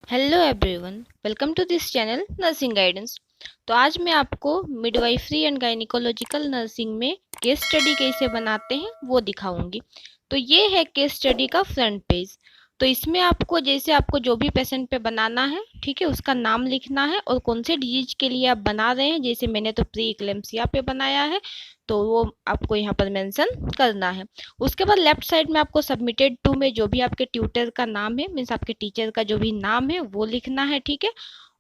Hello everyone, welcome to this channel nursing guidance. तो आज मैं आपको मिडवाइफरी एंड गायनिकोलॉजिकल नर्सिंग में केस स्टडी कैसे बनाते हैं वो दिखाऊंगी। तो ये है केस स्टडी का फ्रंट पेज। तो इसमें आपको जो भी पेशेंट पे बनाना है, ठीक है, उसका नाम लिखना है और कौन से डिजीज के लिए आप बना रहे हैं। जैसे मैंने तो प्री इक्लेम्सिया पे बनाया है, तो वो आपको यहाँ पर मेंशन करना है। उसके बाद लेफ्ट साइड में आपको सबमिटेड टू में जो भी आपके ट्यूटर का नाम है, मीन्स आपके टीचर का जो भी नाम है वो लिखना है, ठीक है।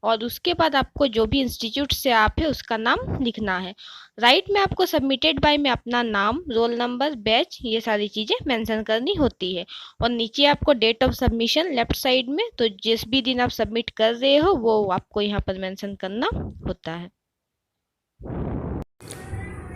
और उसके बाद आपको जो भी इंस्टीट्यूट से आप है उसका नाम लिखना है। राइट में आपको सबमिटेड बाय में अपना नाम, रोल नंबर, बैच, ये सारी चीज़ें मेंशन करनी होती है। और नीचे आपको date of submission left side में, तो जिस भी दिन आप सबमिट कर रहे हो वो आपको यहाँ पर मेंशन करना होता है।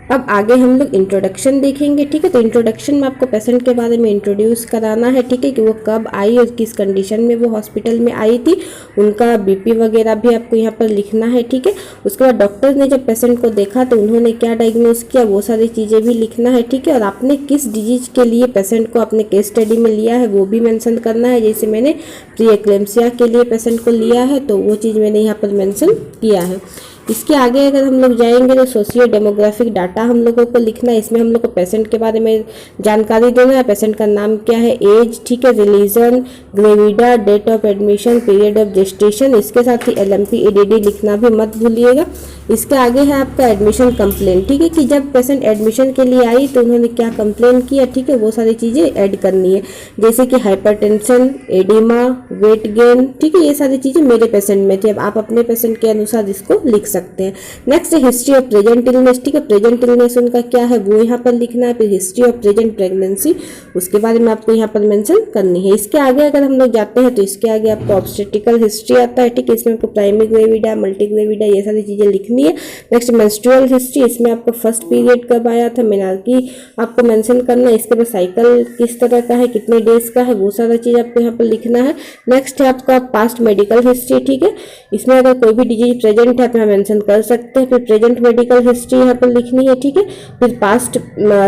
अब आगे हम लोग इंट्रोडक्शन देखेंगे, ठीक है। तो इंट्रोडक्शन में आपको पेशेंट के बारे में इंट्रोड्यूस कराना है, ठीक है, कि वो कब आई और किस कंडीशन में वो हॉस्पिटल में आई थी। उनका बीपी वगैरह भी आपको यहाँ पर लिखना है, ठीक है। उसके बाद डॉक्टर ने जब पेशेंट को देखा तो उन्होंने क्या डायग्नोज किया वो सारी चीज़ें भी लिखना है, ठीक है। और आपने किस डिजीज के लिए पेशेंट को अपने केस स्टडी में लिया है वो भी मैंसन करना है। जैसे मैंने प्री एक्लेम्सिया के लिए पेशेंट को लिया है तो वो चीज़ मैंने यहाँ पर मैंसन किया है। इसके आगे अगर हम लोग जाएंगे तो सोशियो डेमोग्राफिक डाटा हम लोगों को लिखना है। इसमें हम लोग को पेशेंट के बारे में जानकारी देना है। पेशेंट का नाम क्या है, एज, ठीक है, religion, gravida, date of admission, period of gestation. इसके साथ ही एलएमपी ईडीडी लिखना भी मत भूलिएगा। इसके आगे है आपका एडमिशन कंप्लेन, ठीक है, कि जब पेशेंट एडमिशन के लिए आई तो उन्होंने क्या कंप्लेन किया, ठीक है, वो सारी चीज़ें ऐड करनी है। जैसे कि हाइपरटेंशन, एडिमा, वेट गेन, ठीक है, ये सारी चीज़ें मेरे पेशेंट में थी। अब आप अपने पेशेंट के अनुसार इसको लिख सकते हैं। नेक्स्ट है हिस्ट्री ऑफ प्रेजेंट इलनेस, ठीक है, प्रेजेंट इलनेस उनका क्या है वो यहाँ पर लिखना है। फिर हिस्ट्री ऑफ प्रेजेंट प्रेगनेंसी, उसके बारे में आपको यहाँ पर मेंशन करनी है। इसके आगे अगर हम लोग जाते हैं तो इसके आगे आपको ऑब्स्टेट्रिकल हिस्ट्री आता है, ठीक है, इसमें आपको प्राइमरी ग्रेविडा, मल्टी ग्रेविडा, ये सारी चीज़ें लिखनी है। नेक्स्ट मेंस्ट्रुअल हिस्ट्री, इसमें आपको फर्स्ट पीरियड कब आया था, मेनार्की आपको मेंशन करना है। इसके बाद साइकिल किस तरह का है, कितने डेज का है, वो सारा चीज़ आपको यहाँ पर लिखना है। नेक्स्ट है आपका पास्ट मेडिकल हिस्ट्री, ठीक है, इसमें अगर कोई भी डिजीज प्रेजेंट है आप यहाँ मेंशन कर सकते हैं। फिर प्रेजेंट मेडिकल हिस्ट्री यहाँ पर लिखनी है, ठीक है। फिर पास्ट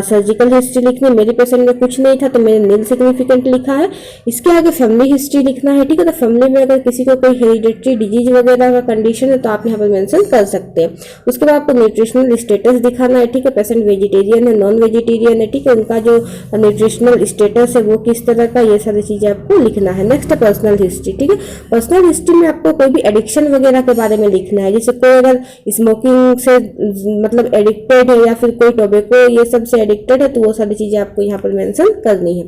सर्जिकल हिस्ट्री लिखनी है। मेरे पेशेंट में कुछ नहीं था तो मैंने नील सिग्निफिकेंट लिखा है। इसके आगे फैमिली हिस्ट्री लिखना है, ठीक है। तो फैमिली में अगर किसी को कोई हेरिडेटरी डिजीज वगैरह का कंडीशन है तो आप यहाँ पर मेंशन कर सकते हैं। उसके बाद आपको न्यूट्रिशनल स्टेटस दिखाना है, ठीक है, पेशेंट वेजिटेरियन है, नॉन वेजिटेरियन है, ठीक है, उनका जो न्यूट्रिशनल स्टेटस है वो किस तरह का, ये सारी चीज़ें आपको लिखना है। नेक्स्ट है पर्सनल हिस्ट्री, ठीक है, पर्सनल हिस्ट्री में आपको कोई भी एडिक्शन वगैरह के बारे में लिखना है। जैसे कोई अगर स्मोकिंग से मतलब एडिक्टेड है या फिर कोई टोबैको ये सब से एडिक्टेड है तो वो सारी चीज़ें आपको यहाँ पर मेंशन करनी है।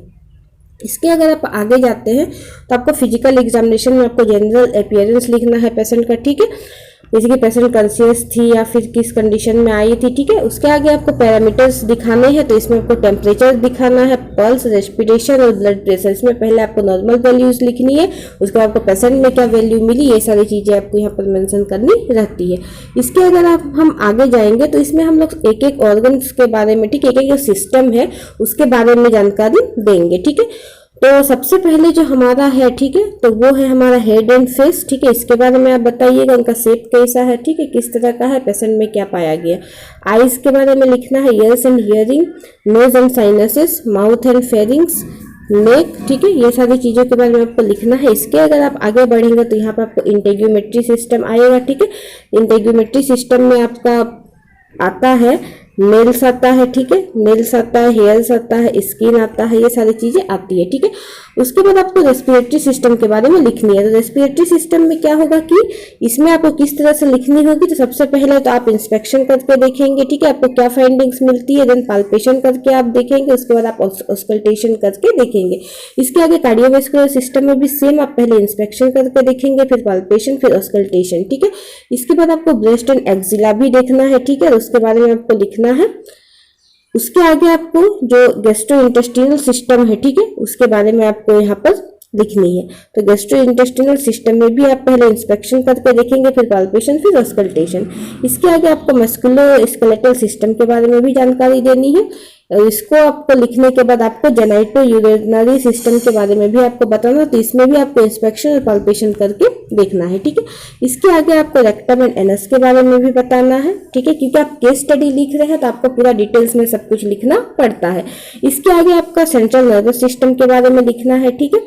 इसके अगर आप आगे जाते हैं तो आपको फिजिकल एग्जामिनेशन में आपको जनरल अपीयरेंस लिखना है पेशेंट का, ठीक है, जैसे कि पेशेंट कॉन्शियस थी या फिर किस कंडीशन में आई थी, ठीक है। उसके आगे आपको पैरामीटर्स दिखाने हैं, तो इसमें आपको टेम्परेचर दिखाना है, पल्स, रेस्पिरेशन और ब्लड प्रेशर। इसमें पहले आपको नॉर्मल वैल्यूज लिखनी है, उसके बाद आपको पेशेंट में क्या वैल्यू मिली, ये सारी चीज़ें आपको यहाँ पर मेंशन करनी रहती है। इसके अगर हम आगे जाएंगे तो इसमें हम लोग एक एक ऑर्गन्स के बारे में, ठीक है, एक एक जो सिस्टम है उसके बारे में जानकारी देंगे, ठीक है। तो सबसे पहले जो हमारा है, ठीक है, तो वो है हमारा हेड एंड फेस, ठीक है, इसके बारे में आप बताइएगा उनका शेप कैसा है, ठीक है, किस तरह का है, पेशेंट में क्या पाया गया। आईज के बारे में लिखना है, ears and hearing, nose and sinuses, mouth and pharynx, neck, ठीक है, ये सारी चीज़ों के बारे में आपको लिखना है। इसके अगर आप आगे बढ़ेंगे तो यहाँ पर आपको इंटेग्यूमेट्री सिस्टम आएगा, ठीक है। इंटेग्यूमेट्री सिस्टम में आपका आता है नेल्स आता है, ठीक है, नेल्स आता है, हेयर्स आता है, स्किन आता है, ये सारी चीज़ें आती है, ठीक है। उसके बाद आपको रेस्पिरेटरी सिस्टम के बारे में लिखनी है। तो रेस्पिरेटरी सिस्टम में क्या होगा कि इसमें आपको किस तरह से लिखनी होगी, तो सबसे पहले तो आप इंस्पेक्शन करके देखेंगे, ठीक है, आपको क्या फाइंडिंग्स मिलती है, देन पाल्पेशन करके आप देखेंगे, उसके बाद आप ऑस्कल्टेशन करके देखेंगे। इसके आगे कार्डियोवास्कुलर सिस्टम में भी सेम, आप पहले इंस्पेक्शन करके देखेंगे, फिर पाल्पेशन, फिर ऑस्कल्टेशन, ठीक है। इसके बाद आपको ब्रेस्ट एंड एक्जिला भी देखना है, ठीक है, उसके बारे में आपको लिखना है। उसके आगे आपको जो गैस्ट्रोइंटेस्टिनल सिस्टम है, ठीक है, उसके बारे में आपको यहाँ पर लिखनी है। तो गैस्ट्रोइंटेस्टिनल सिस्टम में भी आप पहले इंस्पेक्शन करके देखेंगे, फिर पाल्पेशन, फिर ऑस्कल्टेशन। इसके आगे आपको मस्कुलो स्केलेटल सिस्टम के बारे में भी जानकारी देनी है। इसको आपको लिखने के बाद आपको जेनाइटो यूरिनरी सिस्टम के बारे में भी आपको बताना, तो इसमें भी आपको इंस्पेक्शन और पाल्पेशन करके देखना है, ठीक है। इसके आगे आपको रेक्टम एंड एनस के बारे में भी बताना है, ठीक है, क्योंकि आप केस स्टडी लिख रहे हैं तो आपको पूरा डिटेल्स में सब कुछ लिखना पड़ता है। इसके आगे आपका सेंट्रल नर्वस सिस्टम के बारे में लिखना है, ठीक है।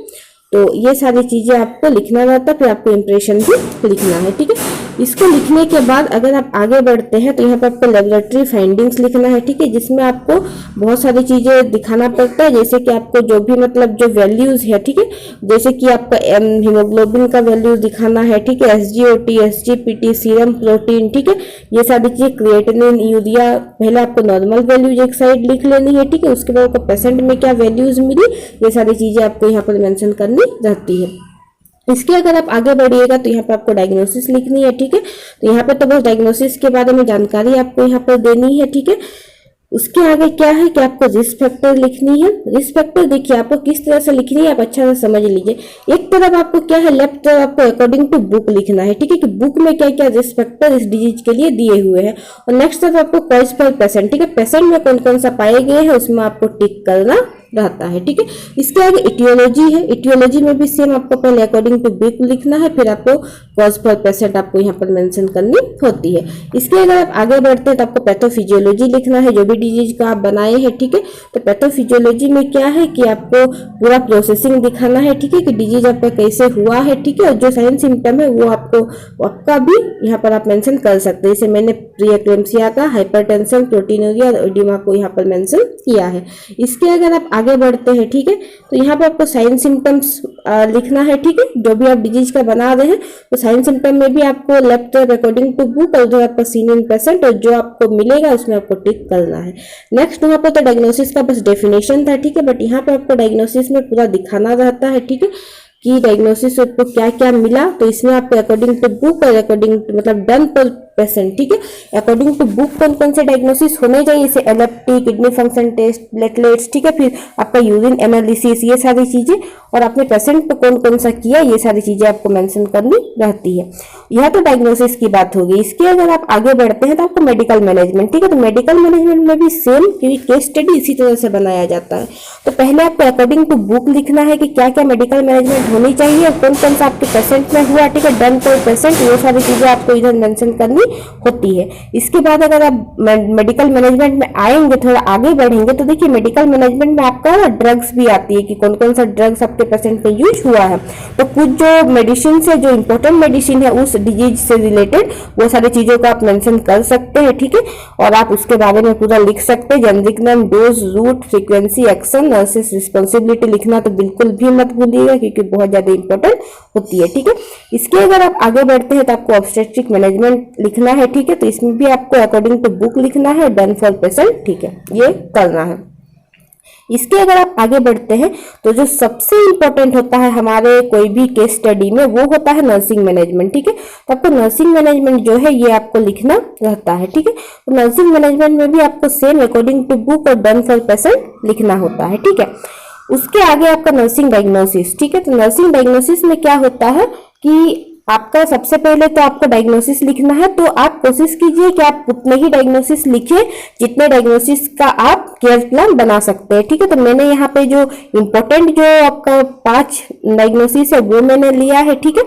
तो ये सारी चीजें आपको लिखना रहता है, फिर आपको इम्प्रेशन भी लिखना है, ठीक है। इसको लिखने के बाद अगर आप आगे बढ़ते हैं तो यहाँ पर आपको लेबोरेटरी फाइंडिंग्स लिखना है, ठीक है, जिसमें आपको बहुत सारी चीजें दिखाना पड़ता है, जैसे कि आपको जो भी मतलब जो वैल्यूज है, ठीक है, जैसे कि आपका हीमोग्लोबिन का वैल्यूज दिखाना है, ठीक है, SGOT, SGPT, सीरम प्रोटीन, ठीक है, ये सारी चीजें, क्रिएटिनिन, यूरिया, पहले आपको नॉर्मल वैल्यूज एक साइड लिख लेनी है, ठीक है, उसके बाद आपको पेशेंट में क्या वैल्यूज मिली, ये सारी चीजें आपको यहाँ पर मेंशन करनी रहती है। इसके अगर आप आगे बढ़िएगा तो यहाँ पे आपको डायग्नोसिस लिखनी है, ठीक है, तो यहाँ पे तो बस डायग्नोसिस के बारे में जानकारी आपको यहाँ पर देनी है, ठीक है। उसके आगे क्या है कि आपको रिस्क फैक्टर लिखनी है। रिस्क फैक्टर देखिए आपको किस तरह से लिखनी है, आप अच्छा से समझ लीजिए। एक तरफ आपको क्या है, लेफ्ट तरफ आपको अकॉर्डिंग टू बुक लिखना है, ठीक है, कि बुक में क्या क्या रिस्क फैक्टर इस डिजीज के लिए दिए हुए हैं। और नेक्स्ट तरफ आपको कॉज पर पेशेंट, ठीक है, पेशेंट में कौन कौन सा पाए गए हैं उसमें आपको टिक करना रहता है, ठीक है। इसके आगे इटियोलॉजी है, इटियोलॉजी में भी सेम आपको पहले अकॉर्डिंग टू बुक लिखना है, फिर आपको कॉज फॉर पेशेंट आपको यहाँ पर मेंशन करनी होती है। इसके अगर आप आगे बढ़ते हैं तो आपको पैथोफिजियोलॉजी लिखना है, जो भी डिजीज का आप बनाए हैं, ठीक है। तो पैथोफिजियोलॉजी में क्या है कि आपको पूरा प्रोसेसिंग दिखाना है, ठीक है, कि डिजीज आपका कैसे हुआ है, ठीक है, और जो साइन सिम्टम है वो आपका भी यहाँ पर आप मेंशन कर सकते हैं। जैसे मैंने प्री-एक्लेम्पसिया का, हाइपरटेंशन, प्रोटीनूरिया और एडिमा को यहाँ पर मेंशन किया है। इसके अगर आप आगे बढ़ते हैं, ठीक है, तो यहाँ पे आपको साइन सिम्टम्स लिखना है, ठीक है, जो भी आप डिजीज का बना रहे हैं। तो साइन सिम्टम में भी आपको लेफ्ट अकॉर्डिंग टू बुक और जो आपका सीन इन पेशेंट और जो आपको मिलेगा उसमें आपको टिक करना है। नेक्स्ट वहाँ पर तो डायग्नोसिस का बस डेफिनेशन था, ठीक है, बट यहाँ पे आपको डायग्नोसिस में पूरा दिखाना रहता है, ठीक है, कि डायग्नोसिस आपको क्या क्या मिला। तो इसमें आपको अकॉर्डिंग टू बुक और अकॉर्डिंग मतलब डन पर पेशेंट, ठीक है, अकॉर्डिंग टू बुक कौन कौन से डायग्नोसिस होने चाहिए, जैसे LFT, kidney function test, platelets, ठीक है, फिर आपका यूरिन एनालिसिस, ये सारी चीजें, और आपने पेशेंट पे कौन कौन सा किया, ये सारी चीजें आपको मेंशन करनी रहती है। यह तो डायग्नोसिस की बात होगी। इसके अगर आप आगे बढ़ते हैं तो आपको मेडिकल मैनेजमेंट, ठीक है, तो मेडिकल मैनेजमेंट में भी सेम, क्योंकि केस स्टडी इसी तरह से बनाया जाता है। तो पहले आपको अकॉर्डिंग टू बुक लिखना है कि क्या क्या मेडिकल मैनेजमेंट होनी चाहिए, कौन कौन सा आपके पेशेंट में हुआ, ठीक है, डन पर पेशेंट, ये सारी चीजें आपको इधर मेंशन करनी होती है। इसके बाद अगर आप मेडिकल मैनेजमेंट में आएंगे, थोड़ा आगे बढ़ेंगे, तो देखिए मेडिकल मैनेजमेंट में आपका ड्रग्स भी आती है कि कौन कौन सा ड्रग्स आपके पेशेंट में यूज हुआ है। तो कुछ जो मेडिसिन है, जो इंपॉर्टेंट मेडिसिन है उस डिजीज से रिलेटेड, वो सारी चीजों को आप मेंशन कर सकते हैं, ठीक है, और आप उसके बारे में पूरा लिख सकते हैं। Generic name, dose, route, frequency, action, nurses responsibility लिखना तो बिल्कुल भी मत भूलिएगा, क्योंकि बहुत ज्यादा इंपॉर्टेंट होती है, ठीक है। इसके अगर आप आगे बढ़ते हैं तो आपको ऑब्स्टेट्रिक मैनेजमेंट लिखना है, ठीक है, तो इसमें भी आपको अकॉर्डिंग टू बुक लिखना है, डन फॉर पेशेंट, ठीक है, ये करना है। इसके अगर आप आगे बढ़ते हैं तो जो सबसे इंपॉर्टेंट होता है हमारे कोई भी केस स्टडी में, वो होता है नर्सिंग मैनेजमेंट, ठीक है। तो आपको नर्सिंग मैनेजमेंट जो है ये आपको लिखना रहता है, ठीक है। तो नर्सिंग मैनेजमेंट में भी आपको सेम अकॉर्डिंग टू बुक और डन फॉर पेशेंट लिखना होता है, ठीक है। उसके आगे आपका नर्सिंग डायग्नोसिस, ठीक है, तो नर्सिंग डायग्नोसिस में क्या होता है कि आपका सबसे पहले तो आपको डायग्नोसिस लिखना है, तो आप कोशिश कीजिए कि आप उतने ही डायग्नोसिस लिखें जितने डायग्नोसिस का आप केयर प्लान बना सकते हैं, ठीक है। तो मैंने यहाँ पे जो इम्पोर्टेंट जो आपका 5 डायग्नोसिस है वो मैंने लिया है, ठीक है,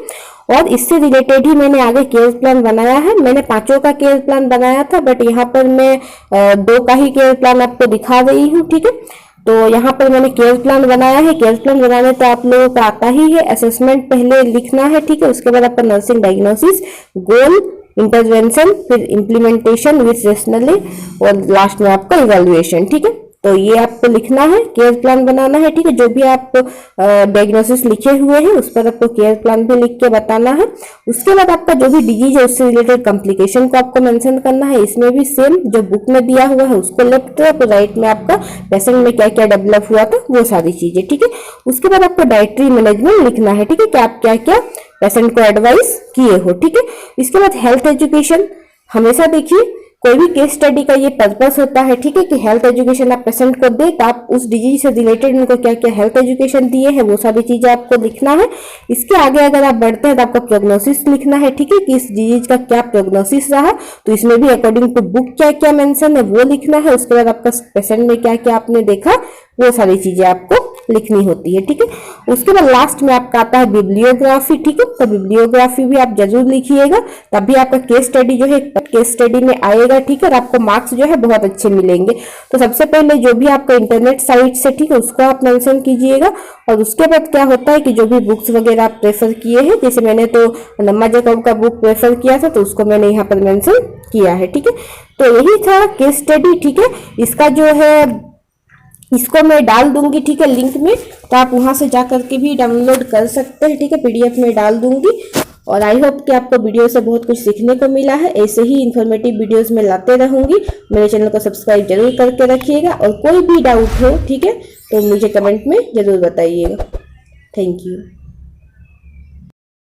और इससे रिलेटेड ही मैंने आगे केयर प्लान बनाया है। मैंने 5 का केयर प्लान बनाया था, बट यहाँ पर मैं 2 का ही केयर प्लान आपको दिखा रही हूँ, ठीक है। तो यहाँ पर मैंने केयर प्लान बनाया है। केयर प्लान बनाने तो आप लोगों को आता ही है। असेसमेंट पहले लिखना है, ठीक है, उसके बाद आपका नर्सिंग डायग्नोसिस, गोल, इंटरवेंशन, फिर इम्प्लीमेंटेशन विथ रेशनली, और लास्ट में आपका इवैल्यूएशन, ठीक है। तो ये आपको लिखना है, केयर प्लान बनाना है, ठीक है। जो भी आप डायग्नोसिस लिखे हुए हैं उस पर आपको केयर प्लान भी लिख के बताना है। उसके बाद आपका जो भी डिजीज है उससे रिलेटेड कॉम्प्लिकेशन को आपको मेंशन करना है। इसमें भी सेम जो बुक में दिया हुआ है उसको लेफ्ट तरफ, राइट में आपका पेशेंट में क्या क्या डेवलप हुआ था वो सारी चीजें, ठीक है। उसके बाद आपको डाइटरी मैनेजमेंट लिखना है, ठीक है, कि आप क्या क्या पेशेंट को एडवाइस किए हो, ठीक है। इसके बाद हेल्थ एजुकेशन, हमेशा देखिए कोई भी केस स्टडी का ये पर्पस होता है, ठीक है, कि हेल्थ एजुकेशन आप पेशेंट को दे, तो आप उस डिजीज से रिलेटेड उनको क्या क्या हेल्थ एजुकेशन दिए हैं वो सारी चीजें आपको लिखना है। इसके आगे अगर आप बढ़ते हैं तो आपको प्रोग्नोसिस लिखना है, ठीक है, कि इस डिजीज का क्या प्रोग्नोसिस रहा, तो इसमें भी अकॉर्डिंग टू बुक क्या क्या मेंशन है वो लिखना है। उसके बाद आपका पेशेंट में क्या क्या आपने देखा वो सारी चीजें आपको लिखनी होती है, ठीक है। उसके बाद लास्ट में आपका आता है बिब्लियोग्राफी, ठीक है। तो बिब्लियोग्राफी भी आप जरूर लिखिएगा, तभी आपका केस स्टडी जो है केस स्टडी में आएगा, ठीक है, और आपको मार्क्स जो है बहुत अच्छे मिलेंगे। तो सबसे पहले जो भी आपका इंटरनेट साइट से, ठीक है, उसको आप मेंशन कीजिएगा। और उसके बाद क्या होता है कि जो भी बुक्स वगैरह आप प्रेफर किए हैं, जैसे मैंने तो नम्मा जैकब का बुक प्रेफर किया था, तो उसको मैंने यहाँ पर मेंशन किया है, ठीक है। तो यही था केस स्टडी, ठीक है। इसका जो है इसको मैं डाल दूंगी, ठीक है, लिंक में, तो आप वहां से जा करके भी डाउनलोड कर सकते हैं, ठीक है, पीडीएफ में डाल दूंगी। और आई होप कि आपको वीडियो से बहुत कुछ सीखने को मिला है। ऐसे ही इन्फॉर्मेटिव वीडियोस में लाते रहूंगी। मेरे चैनल को सब्सक्राइब जरूर करके रखिएगा, और कोई भी डाउट हो, ठीक है, तो मुझे कमेंट में जरूर बताइएगा। Thank you.